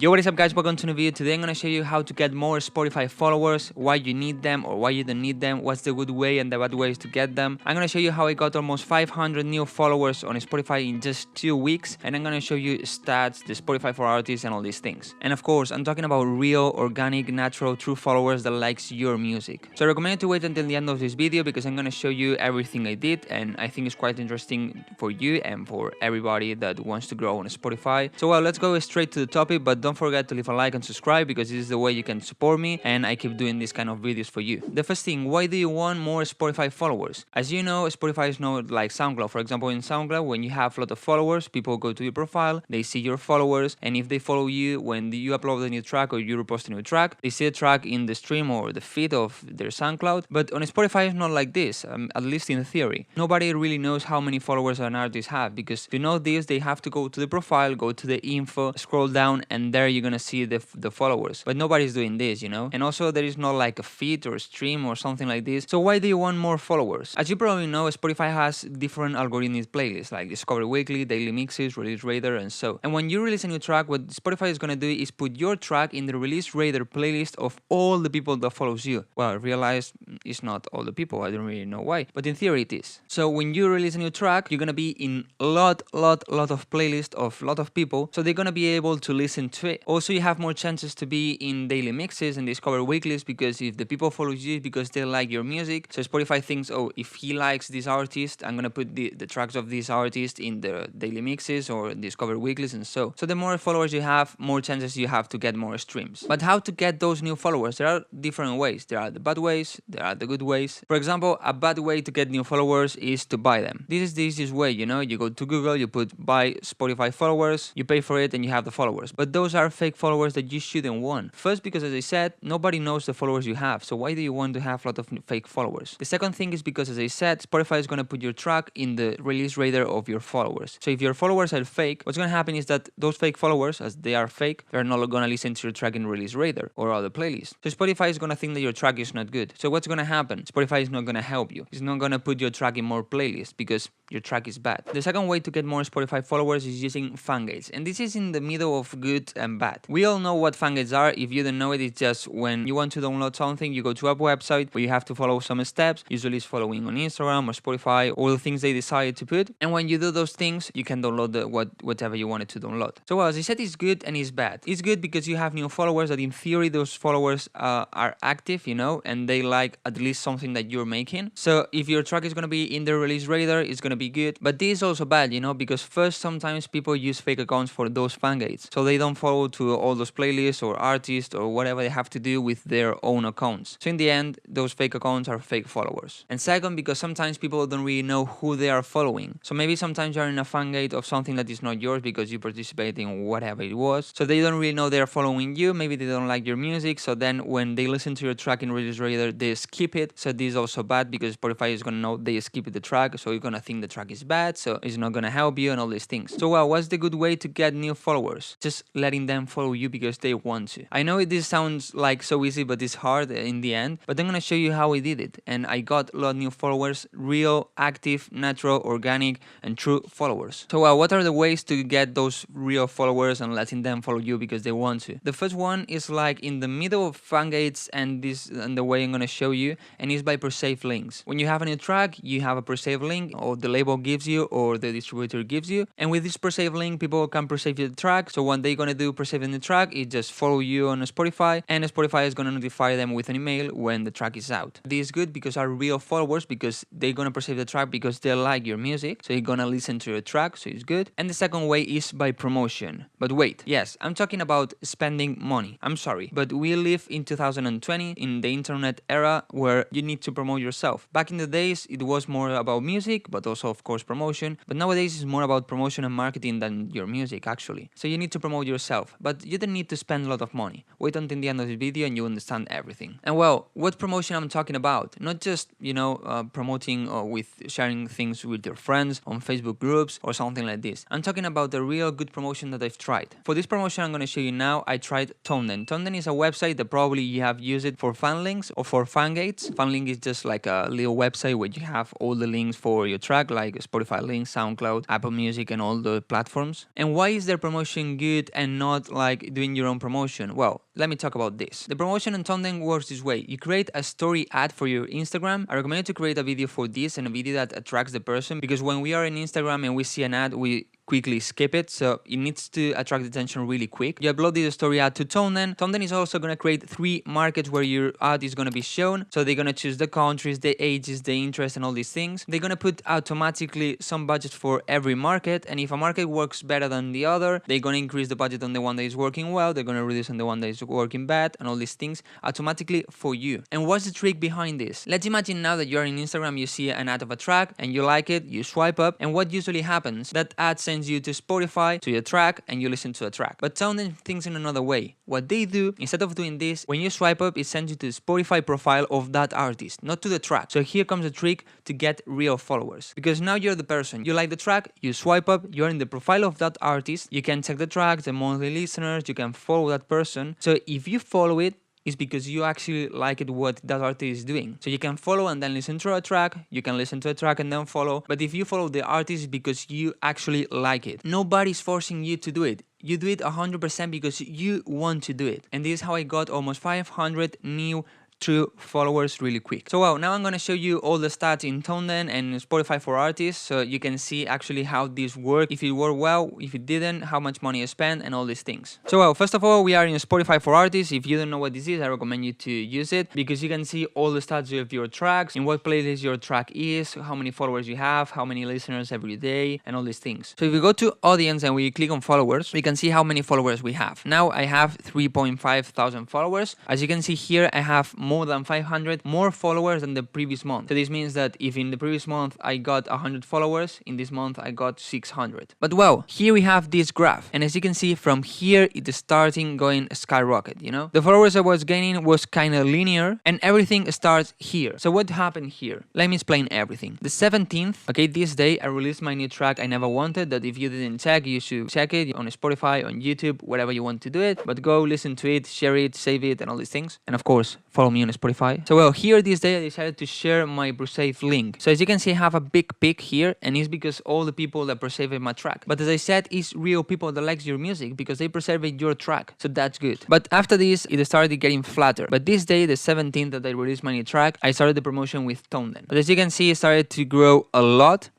Yo, what is up guys, welcome to a new video. Today I'm going to show you how to get more Spotify followers, why you need them or why you don't need them, what's the good way and the bad ways to get them. I'm going to show you how I got almost 500 new followers on Spotify in just 2 weeks, and I'm going to show you stats, the Spotify for artists and all these things. And of course, I'm talking about real, organic, natural, true followers that likes your music. So I recommend you to wait until the end of this video because I'm going to show you everything I did, and I think it's quite interesting for you and for everybody that wants to grow on Spotify. So well, let's go straight to the topic, but don't forget to leave a like and subscribe because this is the way you can support me and I keep doing these kind of videos for you. The first thing, why do you want more Spotify followers? As you know, Spotify is not like SoundCloud. For example, in SoundCloud, when you have a lot of followers, people go to your profile, they see your followers, and if they follow you when you upload a new track or you repost a new track, they see a track in the stream or the feed of their SoundCloud. But on Spotify, it's not like this, at least in theory. Nobody really knows how many followers an artist have, because to know this, they have to go to the profile, go to the info, scroll down, and there you're gonna see the followers. But nobody's doing this, you know? And also there is not like a feed or a stream or something like this. So why do you want more followers? As you probably know, Spotify has different algorithmic playlists like Discover Weekly, Daily Mixes, Release Radar, and so. And when you release a new track, what Spotify is gonna do is put your track in the Release Radar playlist of all the people that follows you. Well, I realize it's not all the people, I don't really know why, but in theory it is. So when you release a new track, you're gonna be in a lot of playlist of lot of people, so they're gonna be able to listen to it. Also, you have more chances to be in daily mixes and Discover Weeklies, because if the people follow you because they like your music, so Spotify thinks, oh, if he likes this artist, I'm gonna put the tracks of this artist in the daily mixes or Discover Weeklies, and so the more followers you have, more chances you have to get more streams. But how to get those new followers? There are different ways. There are the bad ways, there are the good ways. For example, a bad way to get new followers is to buy them. This is the easiest way, you know? You go to Google, you put buy Spotify followers, you pay for it and you have the followers. But those are fake followers that you shouldn't want. First, because as I said, nobody knows the followers you have, so why do you want to have a lot of fake followers? The second thing is because, as I said, Spotify is going to put your track in the release radar of your followers. So if your followers are fake, what's going to happen is that those fake followers, as they are fake, they're not going to listen to your track in release radar or other playlists. So Spotify is going to think that your track is not good. So what's going to happen? Spotify is not going to help you. It's not going to put your track in more playlists because your track is bad. The second way to get more Spotify followers is using fan gates, and this is in the middle of good and bad. We all know what fan gates are. If you don't know it, it's just when you want to download something, you go to a website where you have to follow some steps. Usually it's following on Instagram or Spotify, all the things they decided to put. And when you do those things, you can download whatever you wanted to download. So well, as I said, it's good and it's bad. It's good because you have new followers that in theory those followers are active, you know, and they like at least something that you're making. So if your track is going to be in the release radar, it's going to be good. But this is also bad, you know, because first, sometimes people use fake accounts for those fan gates, so they don't follow to all those playlists or artists or whatever they have to do with their own accounts. So in the end, those fake accounts are fake followers. And second, because sometimes people don't really know who they are following. So maybe sometimes you're in a fan gate of something that is not yours because you participate in whatever it was. So they don't really know they're following you. Maybe they don't like your music. So then when they listen to your track in Release Radar, they skip it. So this is also bad because Spotify is going to know they skipped the track. So you're going to think the track is bad. So it's not going to help you and all these things. So well, what's the good way to get new followers? Just letting them follow you because they want to. I know this sounds like so easy, but it's hard in the end. But I'm going to show you how I did it. And I got a lot of new followers, real, active, natural, organic, and true followers. So well, what are the ways to get those real followers and letting them follow you because they want to? The first one is like in the middle of fan gates, and the way I'm going to show you, and it's by pre-save links. When you have a new track, you have a pre-save link, or the label gives you, or the distributor gives you. And with this pre-save link, people can pre-save the track. So when they're going to do pre-saving the track, it just follow you on Spotify, and Spotify is going to notify them with an email when the track is out. This is good because are real followers, because they're going to pre-save the track because they like your music. So you're going to listen to your track, so it's good. And the second way is by promotion. But wait, yes, I'm talking about spending money. I'm sorry, but we live in 2020 in the internet era where you need to promote yourself. Back in the days, it was more about music, but also of course promotion. But nowadays it's more about promotion and marketing than your music actually. So you need to promote yourself, but you don't need to spend a lot of money. Wait until the end of this video and you understand everything. And well, what promotion I'm talking about? Not just, you know, promoting with sharing things with your friends on Facebook groups or something like this. I'm talking about the real good promotion that I've tried. For this promotion I'm going to show you now, I tried Tonden. Tonden is a website that probably you have used it for fan links or for fan gates. Fan link is just like a little website where you have all the links for your track, like Spotify links, SoundCloud, Apple Music, and all the platforms. And why is their promotion good and not not like doing your own promotion? Well, let me talk about this. The promotion on Tomden works this way. You create a story ad for your Instagram. I recommend you to create a video for this and a video that attracts the person, because when we are in Instagram and we see an ad, we quickly skip it, so it needs to attract attention really quick. You upload this story ad to Tomden. Tomden is also going to create 3 markets where your ad is going to be shown. So they're going to choose the countries, the ages, the interest, and all these things. They're going to put automatically some budget for every market, and if a market works better than the other, they're going to increase the budget on the one that is working well, they're going to reduce on the one that is working bad, and all these things automatically for you. And what's the trick behind this? Let's imagine now that you're in Instagram, you see an ad of a track and you like it, you swipe up, and what usually happens? That ad sends you to Spotify, to your track, and you listen to a track. But Tomden thinks in another way. What they do, instead of doing this, when you swipe up, it sends you to the Spotify profile of that artist, not to the track. So here comes the trick to get real followers. Because now you're the person, you like the track, you swipe up, you're in the profile of that artist, you can check the track, the monthly listeners, you can follow that person. So if you follow it, is because you actually like it what that artist is doing. So you can follow and then listen to a track, you can listen to a track and then follow, but if you follow the artist, because you actually like it. Nobody's forcing you to do it. You do it 100% because you want to do it. And this is how I got almost 500 new true followers really quick. So well, now I'm gonna show you all the stats in Tomden and Spotify for artists, so you can see actually how this worked, if it worked well, if it didn't, how much money I spent, and all these things. So well, first of all, we are in Spotify for artists. If you don't know what this is, I recommend you to use it, because you can see all the stats of your tracks, in what playlist your track is, how many followers you have, how many listeners every day, and all these things. So if we go to audience and we click on followers, we can see how many followers we have. Now I have 3.5 thousand followers. As you can see here, I have more than 500 more followers than the previous month. So this means that if in the previous month I got 100 followers, in this month I got 600. But well, here we have this graph, and as you can see from here, it is starting going skyrocket, you know? The followers I was gaining was kind of linear, and everything starts here. So what happened here? Let me explain everything. The 17th, okay, this day I released my new track I Never Wanted, that if you didn't check, you should check it on Spotify, on YouTube, wherever you want to do it, but go listen to it, share it, save it, and all these things. And of course, follow me on Spotify. So well, here this day I decided to share my pre-save link. So as you can see, I have a big peak here, and it's because all the people that pre-saved my track. But as I said, it's real people that likes your music because they pre-saved your track. So that's good. But after this, it started getting flatter. But this day, the 17th that I released my new track, I started the promotion with Tomden. But as you can see, it started to grow a lot.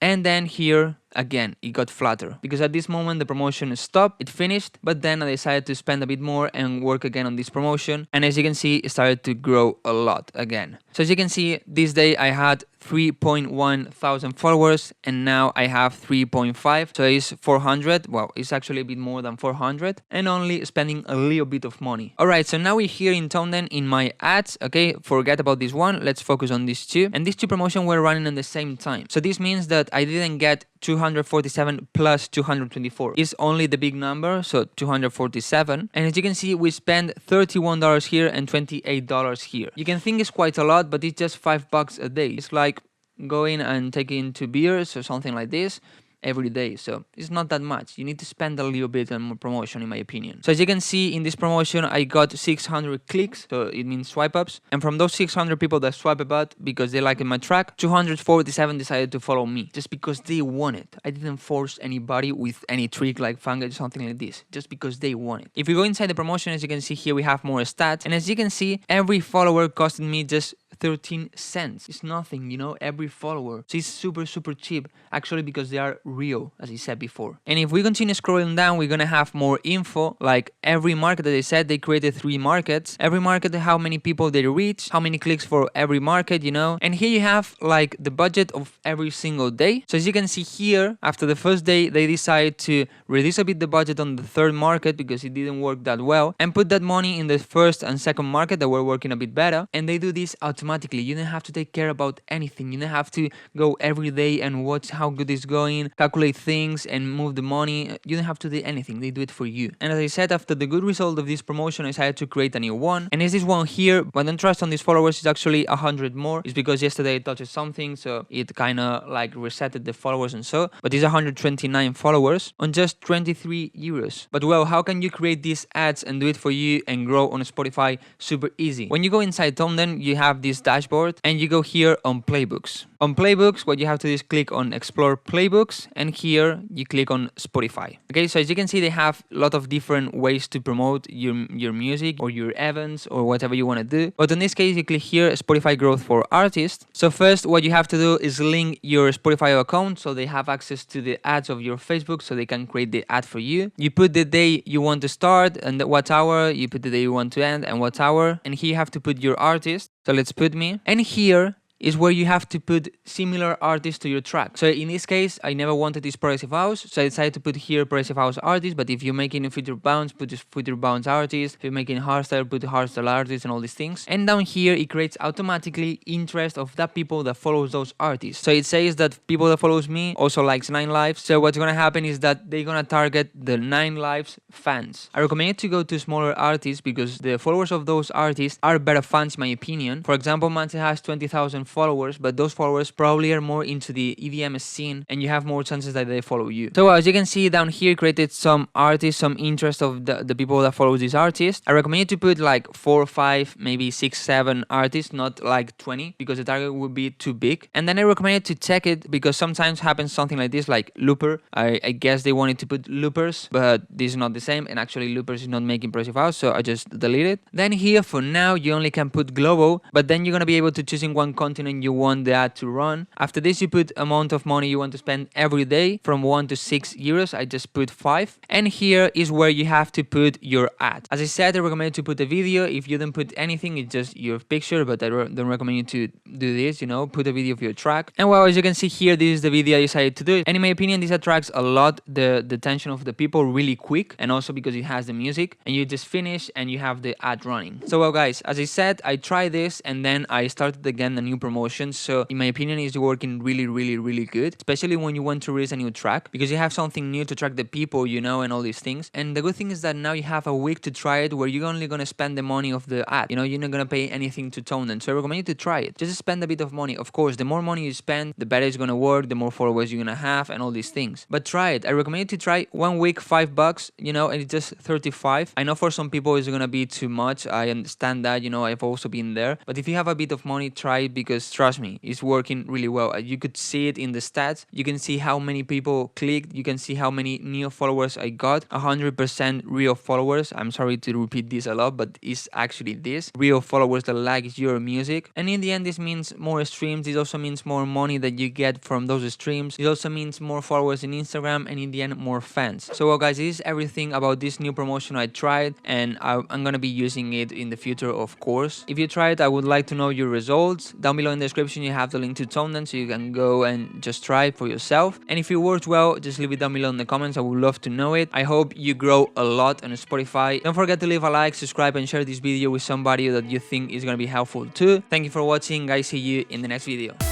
And then here, again, it got flatter, because at this moment the promotion stopped, it finished, but then I decided to spend a bit more and work again on this promotion, and as you can see, it started to grow a lot again. So as you can see, this day I had 3.1 thousand followers, and now I have 3.5, so it's 400, well, it's actually a bit more than 400, and only spending a little bit of money. Alright, so now we're here in Tomden in my ads, okay, forget about this one, let's focus on these two, and these two promotions were running at the same time. So this means that I didn't get 247 plus 224. It's only the big number, so 247. And as you can see, we spend $31 here and $28 here. You can think it's quite a lot, but it's just $5 a day. It's like going and taking 2 beers or something like this every day, so it's not that much. You need to spend a little bit on more promotion, in my opinion. So as you can see, in this promotion I got 600 clicks, so it means swipe ups, and from those 600 people that swipe up because they liked my track, 247 decided to follow me just because they want it. I didn't force anybody with any trick like Fangate or something like this, just because they want it. If we go inside the promotion, as you can see here, we have more stats, and as you can see, every follower costed me just 13 cents. It's nothing, you know, every follower. So it's super cheap, actually, because they are real, as I said before. And if we continue scrolling down, we're gonna have more info, like every market that they said, they created 3 markets. Every market, how many people they reach, how many clicks for every market, you know. And here you have like the budget of every single day. So as you can see here, after the first day, they decided to reduce a bit the budget on the 3rd market because it didn't work that well, and put that money in the 1st and 2nd market that were working a bit better. And they do this automatically. You don't have to take care about anything. You don't have to go every day and watch how good it's going, calculate things and move the money. You don't have to do anything. They do it for you. And as I said, after the good result of this promotion, I decided to create a new one. And it's this one here, but don't trust on these followers, it's actually 100 more. It's because yesterday I touched something, so it kind of like resetted the followers and so. But it's 129 followers on just 23 euros. But well, how can you create these ads and do it for you and grow on Spotify super easy? When you go inside Tomden, you have this this dashboard and you go here on playbooks. On playbooks, what you have to do is click on explore playbooks, and here you click on Spotify. Okay, so as you can see, they have a lot of different ways to promote your music or your events or whatever you want to do. But in this case, you click here Spotify growth for artists. So first, what you have to do is link your Spotify account so they have access to the ads of your Facebook, so they can create the ad for you. You put the day you want to start and what hour, you put the day you want to end and what hour, and here you have to put your artist. So let's put me, and here is where you have to put similar artists to your track. So in this case, I never wanted this progressive house, so I decided to put here progressive house artist. But if you're making a future bounce, put this future bounce artist. If you're making hardstyle, put hardstyle artist and all these things. And down here, it creates automatically interest of that people that follows those artists. So it says that people that follows me also likes 9 lives. So what's gonna happen is that they're gonna target the 9 lives fans. I recommend you to go to smaller artists because the followers of those artists are better fans in my opinion. For example, Mante has 20,000 followers, but those followers probably are more into the EDM scene and you have more chances that they follow you. So as you can see down here, created some artists, some interest of the people that follow this artist. I recommend you to put like 4 or 5, maybe 6, 7 artists, not like 20, because the target would be too big. And then I recommend you to check it because sometimes happens something like this, like Looper. I guess they wanted to put Loopers, but this is not the same, and actually Loopers is not making progressive house, so I just delete it. Then here for now you only can put global, but then you're gonna be able to choose in one continent you want the ad to run. After this, you put amount of money you want to spend every day from 1 to 6 euros. I just put 5. And here is where you have to put your ad. As I said, I recommend you to put a video. If you don't put anything, it's just your picture, but I don't recommend you to do this, put a video of your track. And well, as you can see here, this is the video I decided to do. And in my opinion, this attracts a lot the attention of the people really quick, and also because it has the music, and you just finish and you have the ad running. So well guys, as I said, I tried this and then I started again a new promotion. So in my opinion, it's working really good, especially when you want to release a new track, because you have something new to track the people, and all these things. And the good thing is that now you have a week to try it, where you're only gonna spend the money of the ad. You're not gonna pay anything to tone them. So I recommend you to try it. Just spend a bit of money. Of course, the more money you spend, the better it's gonna work, the more followers you're gonna have, and all these things. But try it. I recommend you to try 1 week, $5, and it's just 35. I know for some people it's gonna be too much. I understand that. I've also been there. But if you have a bit of money, try it, because trust me, it's working really well. You could see it in the stats. You can see how many people clicked. You can see how many new followers I got. 100% real followers. I'm sorry to repeat this a lot, but it's actually this. Real followers that like your music. And in the end, this means more streams. This also means more money that you get from those streams. It also means more followers in Instagram, and in the end, more fans. So well guys, this is everything about this new promotion I tried, and I'm gonna be using it in the future, of course. If you try it, I would like to know your results. Down below in the description, you have the link to Tonedan, so you can go and just try it for yourself. And if it worked well, just leave it down below in the comments. I would love to know it. I hope you grow a lot on Spotify. Don't forget to leave a like, subscribe, and share this video with somebody that you think is gonna be helpful too. Thank you for watching, guys. See you in the next video.